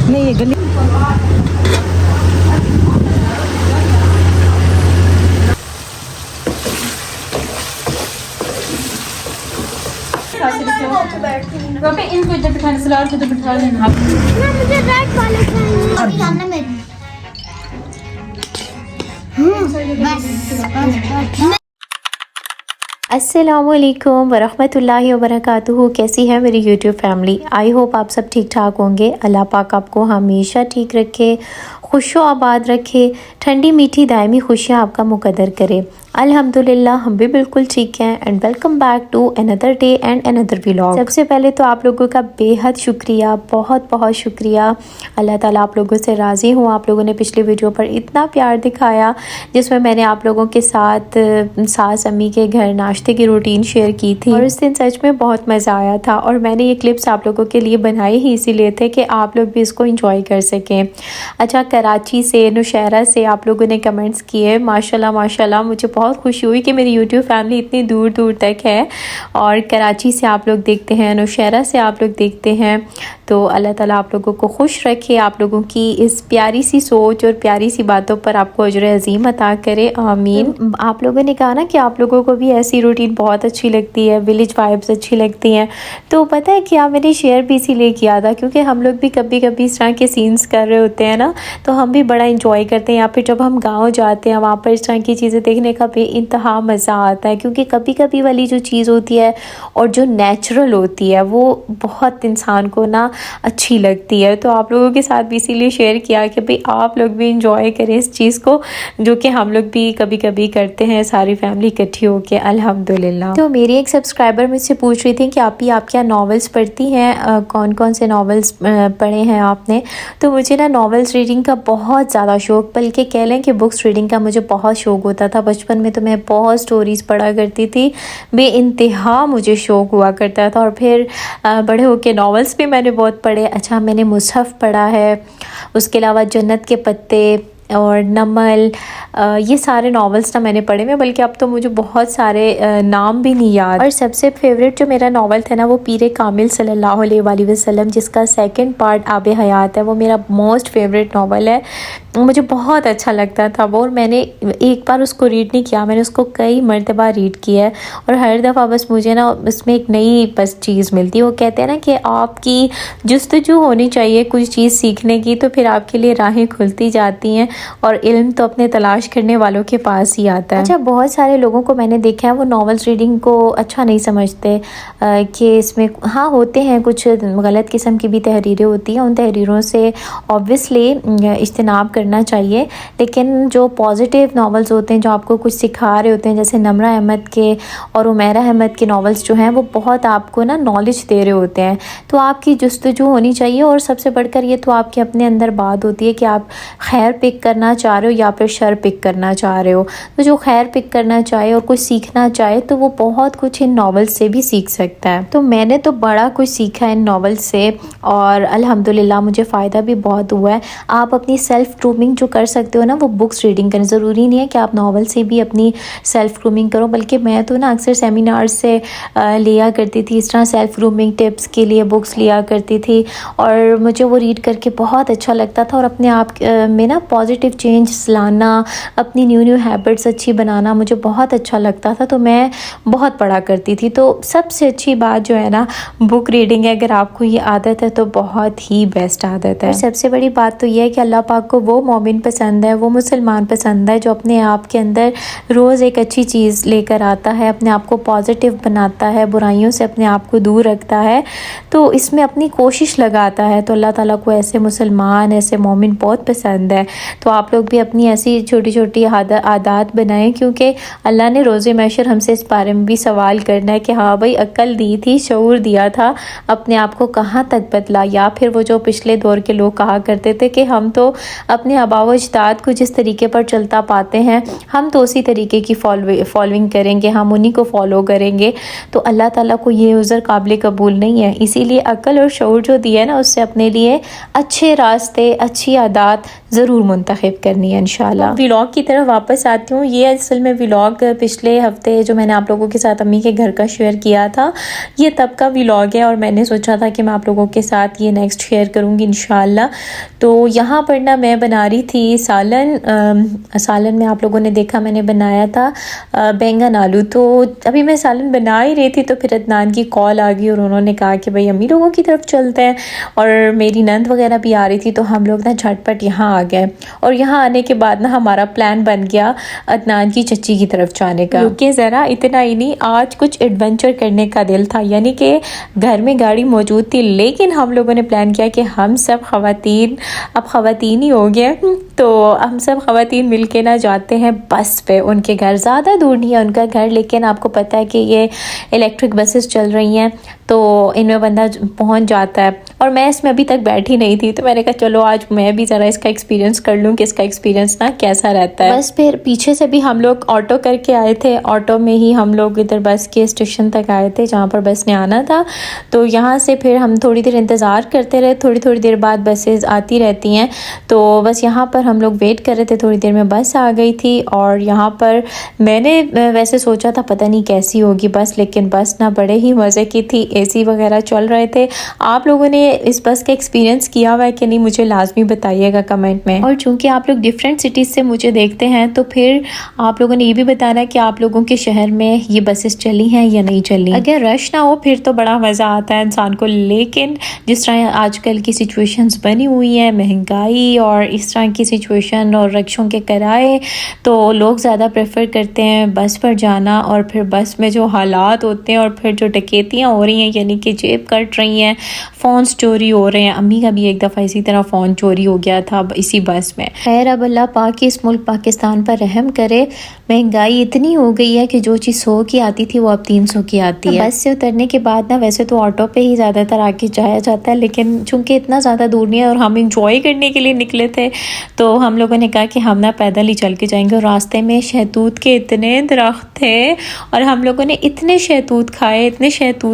नहीं ये गली इनको इधर बिठाने सलार को इधर बिठा लेना आप। मुझे रेड वाले चाहिए। बस अस्सलामुअलैकुम वरहमतुल्लाहि वबरकातुहू। कैसी है मेरी यूट्यूब फैमिली? आई होप आप सब ठीक ठाक होंगे। अल्लाह पाक आपको हमेशा ठीक रखे, खुशो आबाद रखे, ठंडी मीठी दायमी खुशियाँ आपका मुकद्दर करे। अल्हम्दुलिल्लाह हम भी बिल्कुल ठीक हैं। And welcome back to another day and another vlog. सबसे पहले तो आप लोगों का बेहद शुक्रिया, बहुत बहुत शुक्रिया। अल्लाह ताला आप लोगों से राज़ी हूँ। आप लोगों ने पिछली वीडियो पर इतना प्यार दिखाया जिसमें मैंने आप लोगों के साथ सास अम्मी के घर नाश्ते की रूटीन शेयर की थी, और उस दिन सच में बहुत मज़ा आया था। और मैंने ये क्लिप्स आप लोगों के लिए बनाए ही इसीलिए थे कि आप लोग भी इसको इंजॉय कर सकें। अच्छा, कराची से, नौशहरा से आप लोगों ने कमेंट्स किए, माशाल्लाह माशाल्लाह। मुझे बहुत खुशी हुई कि मेरी यूट्यूब फैमिली इतनी दूर दूर तक है, और कराची से आप लोग देखते हैं, नौशहरा से आप लोग देखते हैं। तो अल्लाह ताला आप लोगों को खुश रखे, आप लोगों की इस प्यारी सी सोच और प्यारी सी बातों पर आपको अजर अज़ीम अता करे, आमीन। तो आप लोगों ने कहा ना कि आप लोगों को भी ऐसी रूटीन बहुत अच्छी लगती है, विलेज वाइब्स अच्छी लगती हैं। तो पता है क्या, मैंने शेयर भी इसीलिए किया था क्योंकि हम लोग भी कभी कभी इस तरह के सीन्स कर रहे होते हैं ना, तो हम भी बड़ा इंजॉय करते हैं। या फिर जब हम गाँव जाते हैं, वहाँ पर इस तरह की चीज़ें देखने का भी इंतहा मज़ा आता है, क्योंकि कभी कभी वाली जो चीज़ होती है और जो नेचुरल होती है वो बहुत इंसान को ना अच्छी लगती है। तो आप लोगों के साथ भी इसीलिए शेयर किया कि भाई आप लोग भी इंजॉय करें इस चीज़ को, जो कि हम लोग भी कभी कभी करते हैं सारी फैमिली इकट्ठी होके, अल्हम्दुलिल्लाह। तो मेरी एक सब्सक्राइबर मुझसे पूछ रही थी कि आप क्या नॉवेल्स पढ़ती हैं, कौन कौन से नॉवेल्स पढ़े हैं आपने? तो मुझे ना नॉवेल्स रीडिंग का बहुत ज़्यादा शौक़, बल्कि कह लें कि बुक्स रीडिंग का मुझे बहुत शौक़ होता था। बचपन में तो मैं बहुत स्टोरीज़ पढ़ा करती थी, बेइंतहा मुझे शौक़ हुआ करता था। और फिर बड़े होके नॉवेल्स भी मैंने बहुत पढ़े। अच्छा, मैंने मुसहफ़ पढ़ा है, उसके अलावा जन्नत के पत्ते और नमल, ये सारे नॉवेल्स ना मैंने पढ़े हैं, बल्कि अब तो मुझे बहुत सारे नाम भी नहीं याद। और सबसे फेवरेट जो मेरा नॉवल था ना, वो पीर कामिल सल्लल्लाहु अलैहि वसल्लम, जिसका सेकंड पार्ट आब हयात है, वो मेरा मोस्ट फेवरेट नॉवल है। मुझे बहुत अच्छा लगता था वो, और मैंने एक बार उसको रीड नहीं किया, मैंने उसको कई मरतबा रीड किया है। और हर दफ़ा बस मुझे ना उसमें एक नई बस चीज़ मिलती है। वो कहते हैं ना कि आपकी जुस्तजू होनी चाहिए कुछ चीज़ सीखने की, तो फिर आपके लिए राहें खुलती जाती हैं, और इल्म तो अपने तलाश करने वालों के पास ही आता है। अच्छा, बहुत सारे लोगों को मैंने देखा है वो नॉवेल्स रीडिंग को अच्छा नहीं समझते, कि इसमें हाँ होते हैं कुछ गलत किस्म की भी तहरीरें होती हैं, उन तहरीरों से ऑब्वियसली इज्तनाब करना चाहिए। लेकिन जो पॉजिटिव नॉवेल्स होते हैं, जो आपको कुछ सिखा रहे होते हैं, जैसे नमरा अहमद के और उमैरा अहमद के नॉवेल्स जो हैं, वो बहुत आपको ना नॉलेज दे रहे होते हैं। तो आपकी जुस्तजू होनी चाहिए, और सबसे बढ़कर ये तो आपके अपने अंदर बात होती है कि आप खैर पिक करना चाह रहे हो या फिर शर पिक करना चाह रहे हो। तो जो खैर पिक करना चाहे और कुछ सीखना चाहे, तो वो बहुत कुछ इन नॉवेल्स से भी सीख सकता है। तो मैंने तो बड़ा कुछ सीखा इन नॉवेल्स से, और अल्हम्दुलिल्लाह मुझे फ़ायदा भी बहुत हुआ है। आप अपनी सेल्फ़ ग्रूमिंग जो कर सकते हो ना, वो बुक्स रीडिंग करें। ज़रूरी नहीं है कि आप नॉवल से भी अपनी सेल्फ़ ग्रूमिंग करो, बल्कि मैं तो ना अक्सर सेमिनार से लिया करती थी, इस तरह सेल्फ़ ग्रूमिंग टिप्स के लिए बुक्स लिया करती थी, और मुझे वो रीड करके बहुत अच्छा लगता था। और अपने आप में ना पॉजिटिव चेंज लाना, अपनी न्यू हैबिट्स अच्छी बनाना मुझे बहुत अच्छा लगता था, तो मैं बहुत पढ़ा करती थी। तो सबसे अच्छी बात जो है ना, बुक रीडिंग है। अगर आपको ये आदत है तो बहुत ही बेस्ट आदत है। सबसे बड़ी बात तो ये है कि अल्लाह पाक को वो मोमिन पसंद है, वो मुसलमान पसंद है, जो अपने आप के अंदर रोज़ एक अच्छी चीज़ लेकर आता है, अपने आप को पॉजिटिव बनाता है, बुराइयों से अपने आप को दूर रखता है, तो इसमें अपनी कोशिश लगाता है। तो अल्लाह ताला को ऐसे मुसलमान, ऐसे मोमिन बहुत पसंद है। तो आप लोग भी अपनी ऐसी छोटी छोटी आदत बनाएं, क्योंकि अल्लाह ने रोज़े महशर हमसे इस बारे में भी सवाल करना है कि हाँ भाई, अक्ल दी थी, शऊर दिया था, अपने आप को कहाँ तक बदला। या फिर वो जो पिछले दौर के लोग कहा करते थे कि हम तो अपने आबा व अजदाद को जिस तरीके पर चलता पाते हैं, हम तो उसी तरीके की फॉलोइंग करेंगे, हम उन्हीं को फॉलो करेंगे। तो अल्लाह ताला को ये उज़र काबिल कबूल नहीं है। इसीलिए अक्ल और शऊर जो दिया है ना, उससे अपने लिए अच्छे रास्ते, अच्छी आदत ضرور منتخب کرنی ہے انشاءاللہ. ولاگ کی طرف واپس آتی ہوں. یہ اصل میں ولاگ پچھلے ہفتے جو میں نے آپ لوگوں کے ساتھ امی کے گھر کا شیئر کیا تھا یہ تب کا ولاگ ہے، اور میں نے سوچا تھا کہ میں آپ لوگوں کے ساتھ یہ نیکسٹ شیئر کروں گی انشاءاللہ. تو یہاں پر نا میں بنا رہی تھی سالن میں آپ لوگوں نے دیکھا میں نے بنایا تھا بینگن آلو. تو ابھی میں سالن بنا ہی رہی تھی تو پھر عدنان کی کال آ گئی اور انہوں نے کہا کہ بھئی امی لوگوں کی طرف چلتے ہیں، اور میری نند وغیرہ بھی آ رہی تھی تو ہم لوگ نا جھٹ پٹ یہاں آ گئے. اور یہاں آنے کے بعد نا ہمارا پلان بن گیا عدنان کی چچی کی طرف جانے کا. کہ ذرا اتنا ہی نہیں، آج کچھ ایڈونچر کرنے کا دل تھا، یعنی کہ گھر میں گاڑی موجود تھی لیکن ہم لوگوں نے پلان کیا کہ ہم سب خواتین اب خواتین ہی ہو گئے تو ہم سب خواتین مل کے نہ جاتے ہیں بس پہ ان کے گھر. زیادہ دور نہیں ہے ان کا گھر، لیکن آپ کو پتہ ہے کہ یہ الیکٹرک بسز چل رہی ہیں تو ان میں بندہ پہنچ جاتا ہے. اور میں اس میں ابھی تک بیٹھی نہیں تھی تو میں نے کہا چلو آج میں بھی ذرا اس کا ایکسپیرینس کر لوں کہ اس کا ایکسپیرینس نا کیسا رہتا ہے. بس پھر پیچھے سے بھی ہم لوگ آٹو کر کے آئے تھے، آٹو میں ہی ہم لوگ ادھر بس کے اسٹیشن تک آئے تھے جہاں پر بس نے آنا تھا. تو یہاں سے پھر ہم تھوڑی دیر انتظار کرتے رہے، تھوڑی دیر بعد بسز آتی رہتی ہیں تو بس یہاں پر ہم لوگ ویٹ کر رہے تھے. تھوڑی دیر میں بس آ گئی تھی اور یہاں پر میں نے ویسے سوچا تھا پتہ نہیں کیسی ہوگی بس، لیکن بس نا بڑے ہی مزے کی تھی، اے سی وغیرہ چل رہے تھے. آپ لوگوں نے اس بس کا ایکسپیرینس کیا ہوا ہے کہ نہیں مجھے لازمی بتائیے گا کمنٹ میں. اور چونکہ آپ لوگ ڈیفرنٹ سٹیز سے مجھے دیکھتے ہیں تو پھر آپ لوگوں نے یہ بھی بتانا ہے کہ آپ لوگوں کے شہر میں یہ بسز چلی ہیں یا نہیں چلی. اگر رش نہ ہو پھر تو بڑا مزہ آتا ہے انسان کو، لیکن جس طرح آج کل کی سچویشنز بنی ہوئی ہیں، مہنگائی اور اس طرح کی سچویشن اور رکشوں کے کرائے، تو لوگ زیادہ پریفر کرتے ہیں بس پر جانا. اور پھر بس میں جو حالات ہوتے ہیں اور پھر جو ڈکیتیاں ہو رہی ہیں، یعنی کہ جیب کٹ رہی ہیں، فونز چوری ہو رہے ہیں. امی کا بھی ایک دفعہ اسی طرح فون چوری ہو گیا تھا اسی بس میں. خیر اب اللہ پاک اس ملک پاکستان پر رحم کرے. مہنگائی اتنی ہو گئی ہے کہ جو چیز 100 کی آتی تھی وہ اب 300 کی آتی ہے. بس سے اترنے کے بعد نا ویسے تو آٹو پہ ہی زیادہ تر آ کے جایا جاتا ہے، لیکن چونکہ اتنا زیادہ دور نہیں ہے اور ہم انجوائے کرنے کے لیے نکلے تھے تو ہم لوگوں نے کہا کہ ہم نا پیدل ہی چل کے جائیں گے. اور راستے میں شہتوت کے اتنے درخت تھے اور ہم لوگوں نے اتنے شہتوت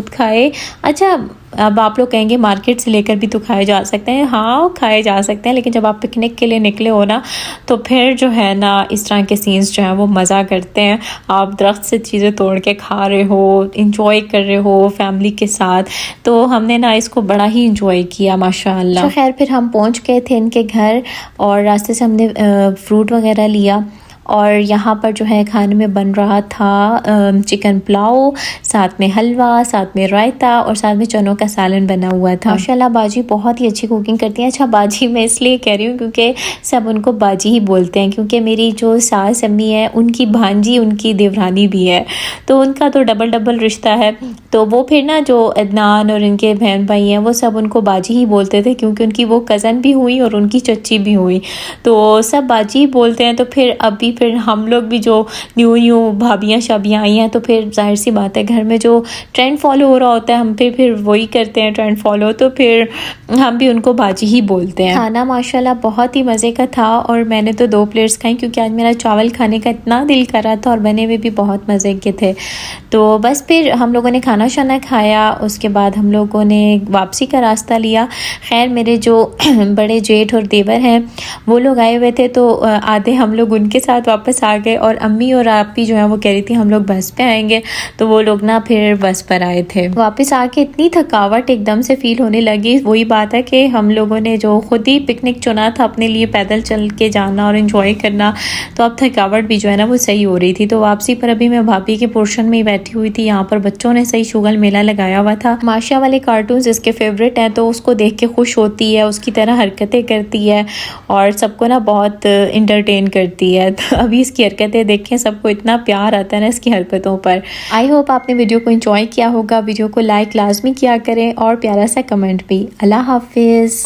کھائے. اچھا اب آپ لوگ کہیں گے مارکیٹ سے لے کر بھی تو کھائے جا سکتے ہیں. ہاں کھائے جا سکتے ہیں، لیکن جب آپ پکنک کے لیے نکلے ہو نا تو پھر جو ہے نا اس طرح کے سینز جو ہیں وہ مزہ کرتے ہیں. آپ درخت سے چیزیں توڑ کے کھا رہے ہو، انجوائے کر رہے ہو فیملی کے ساتھ. تو ہم نے نا اس کو بڑا ہی انجوائے کیا ماشاءاللہ. خیر پھر ہم پہنچ گئے تھے ان کے گھر اور راستے سے ہم نے فروٹ وغیرہ لیا. اور یہاں پر جو ہے کھانے میں بن رہا تھا چکن پلاؤ، ساتھ میں حلوہ، ساتھ میں رائتا اور ساتھ میں چنوں کا سالن بنا ہوا تھا. ماشاءاللہ باجی بہت ہی اچھی کوکنگ کرتی ہیں. اچھا باجی میں اس لیے کہہ رہی ہوں کیونکہ سب ان کو باجی ہی بولتے ہیں، کیونکہ میری جو ساس امی ہے ان کی بھانجی ان کی دیورانی بھی ہے تو ان کا تو ڈبل رشتہ ہے. تو وہ پھر نا جو عدنان اور ان کے بہن بھائی ہیں وہ سب ان کو باجی ہی بولتے تھے کیونکہ ان کی وہ کزن بھی ہوئی اور ان کی چچی بھی ہوئی تو سب باجی ہی بولتے ہیں. تو پھر ہم لوگ بھی جو نیو بھابیاں شابیاں آئی ہیں تو پھر ظاہر سی بات ہے گھر میں جو ٹرینڈ فالو ہو رہا ہوتا ہے ہم پھر وہی کرتے ہیں ٹرینڈ فالو، تو پھر ہم بھی ان کو باجی ہی بولتے ہیں. کھانا ماشاءاللہ بہت ہی مزے کا تھا اور میں نے تو 2 پلیٹس کھائیں کیونکہ آج میرا چاول کھانے کا اتنا دل کر رہا تھا اور بنے ہوئے بھی بہت مزے کے تھے. تو بس پھر ہم لوگوں نے کھانا شانا کھایا، اس کے بعد ہم لوگوں نے واپسی کا راستہ لیا. خیر میرے جو بڑے جیٹھ اور دیور ہیں وہ لوگ آئے ہوئے تھے تو آدھے ہم لوگ ان کے ساتھ واپس آ گئے اور امی اور آپی جو ہیں وہ کہہ رہی تھی ہم لوگ بس پہ آئیں گے تو وہ لوگ نا پھر بس پر آئے تھے. واپس آ کے اتنی تھکاوٹ ایک دم سے فیل ہونے لگی. وہی بات ہے کہ ہم لوگوں نے جو خود ہی پکنک چنا تھا اپنے لیے پیدل چل کے جانا اور انجوائے کرنا، تو اب تھکاوٹ بھی جو ہے نا وہ صحیح ہو رہی تھی. تو واپسی پر ابھی میں بھابھی کے پورشن میں ہی بیٹھی ہوئی تھی. یہاں پر بچوں نے صحیح شغل میلہ لگایا ہوا تھا. ماشا والے کارٹونز اس کے فیوریٹ ہیں تو اس کو دیکھ کے خوش ہوتی ہے، اس کی طرح حرکتیں کرتی ہے اور سب کو نا بہت انٹرٹین کرتی ہے. تو ابھی اس کی حرکتیں دیکھیں، سب کو اتنا پیار آتا ہے نا اس کی حرکتوں پر. آئی ہوپ آپ نے ویڈیو کو انجوائے کیا ہوگا. ویڈیو کو لائک لازمی کیا کریں اور پیارا سا کمنٹ بھی. اللہ حافظ.